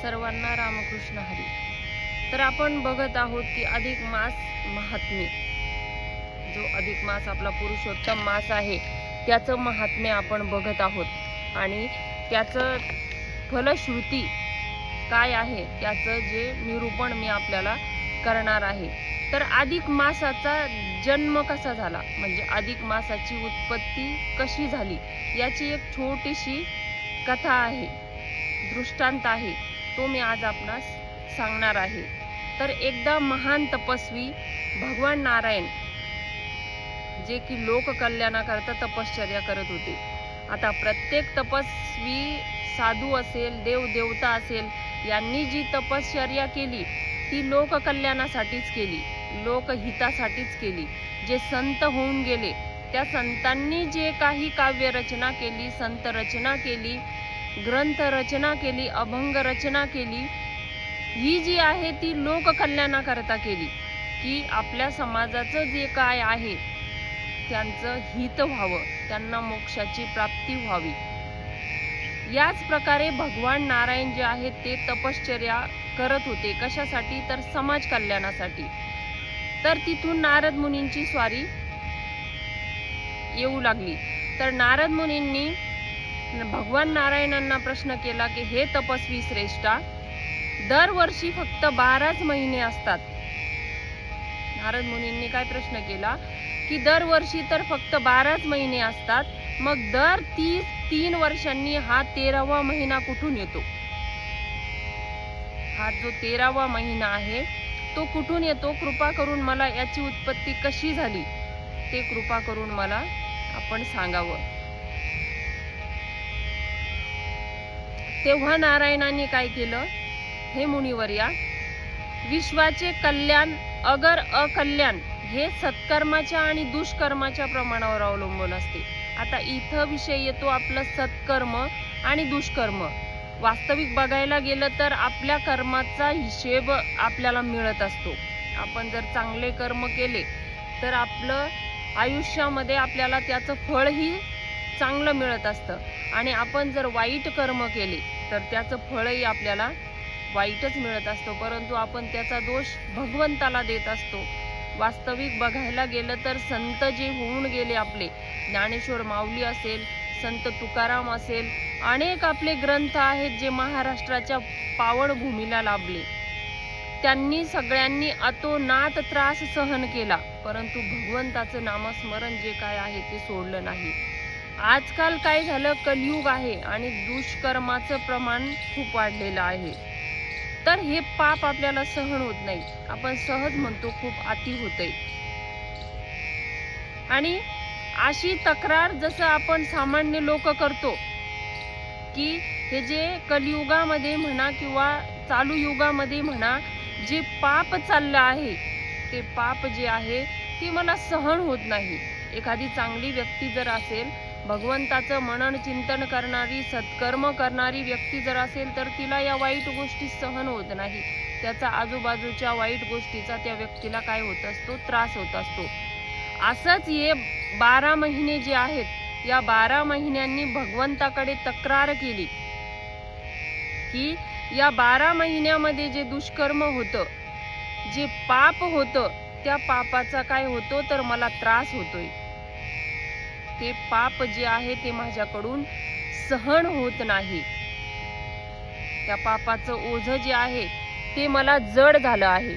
सर्वांना रामकृष्ण हरी. तर आपण बघत आहोत की अधिक मास महात्म्य, जो अधिक मास आपला पुरुषोत्तम मास आहे त्याचं महात्म्य आपण बघत आहोत आणि त्याचं फलश्रुती काय आहे त्याचं जे निरूपण मी आपल्याला करणार आहे. तर अधिक मासाचा जन्म कसा झाला, म्हणजे अधिक मासाची उत्पत्ती कशी झाली याची एक छोटीशी कथा आहे, दृष्टांत आहे, तो मी आज आपणास सांगणार आहे. तर एकदा महान तपस्वी भगवान नारायण, जे की लोककल्याणाकरता तपश्चर्या करत होते. आता प्रत्येक तपस्वी साधू असेल, देव देवता असेल, यांनी जी तपश्चर्या केली ती लोककल्याणासाठीच केली, लोकहितासाठीच केली. जे संत होऊन गेले त्या संतांनी जे काही काव्य रचना केली, संत रचना केली, ग्रंथ रचना केली, अभंग रचना केली, ही जी आहे ती लोककल्याणाकरता केली, की आपल्या समाजाचं जे काय आहे त्यांचं हित व्हावं, त्यांना मोक्षाची प्राप्ती व्हावी. याच प्रकारे भगवान नारायण जे आहेत ते तपश्चर्या करत होते. कशासाठी? तर समाज कल्याणासाठी. तर तिथून नारद मुनींची स्वारी येऊ लागली. तर नारद मुनींनी भगवान नारायणांना प्रश्न केला की हे तपस्वी श्रेष्ठा, दरवर्षी फक्त 12च महिने असतात. नारद मुनींनी काय प्रश्न केला की दरवर्षी तर फक्त 12च महिने असतात, मग दर 3 वर्षांनी हा 13वा महिना कुठून येतो? हा जो 13वा महिना आहे तो कुठून येतो? कृपा करून मला याची उत्पत्ती कशी झाली ते कृपा करून मला आपण सांगावं. तेव्हा नारायणांनी काय केलं? हे मुनिवर्या, विश्वाचे कल्याण अगर अकल्याण हे सत्कर्माच्या आणि दुष्कर्माच्या प्रमाणावर अवलंबून असते. आता इथं विषय येतो आपलं सत्कर्म आणि दुष्कर्म. वास्तविक बघायला गेलं तर आपल्या कर्माचा हिशेब आपल्याला मिळत असतो. आपण जर चांगले कर्म केले तर आपलं आयुष्यामध्ये आपल्याला त्याचं फळही चांगलं मिळत असतं, आणि आपण जर वाईट कर्म केले तर त्याचं फळही आपल्याला वाईटच मिळत असतं, परंतु आपण त्याचा दोष भगवंताला देत असतो. वास्तविक बघायला गेलं तर संत जे होऊन गेले, आपले ज्ञानेश्वर माऊली असेल, संत तुकाराम असेल, अनेक आपले ग्रंथ आहेत जे महाराष्ट्राच्या पावनभूमीला लाभले. त्यांनी सगळ्यांनी अतोनात त्रास सहन केला, परंतु भगवंताचं नामस्मरण जे काय आहे ते सोडलं नाही. आजकाल काय झालं, कलियुग आहे आणि दुष्कर्माचं प्रमाण खूप वाढलेलं आहे. तर हे पाप आपल्याला सहन होत नाही. आपण सहज म्हणतो खूप अति होतंय. आणि अशी तक्रार जसं आपण सामान्य लोक करतो की हे जे कलियुगामध्ये म्हणा किंवा चालू युगामध्ये म्हणा, जे पाप चाललं आहे ते पाप जे आहे ते मला सहन होत नाही. एखादी चांगली व्यक्ती जर असेल, भगवंताचं मनन चिंतन करणारी, सत्कर्म करणारी व्यक्ती जर असेल, तर तिला या वाईट गोष्टी सहन होत नाही. त्याचा आजूबाजूच्या वाईट गोष्टीचा त्या व्यक्तीला काय होत असतो? त्रास होत असतो. असंच हे 12 महिने जे आहेत, या 12 महिन्यांनी भगवंताकडे तक्रार केली की या 12 महिन्यामध्ये जे दुष्कर्म होतं, जे पाप होतं, त्या पापाचा काय होतो तर मला त्रास होतोय. ते पाप जे आहे ते माझ्याकडून सहन होत नाही. त्या पापाचं ओझं जे आहे ते मला जड झालं आहे.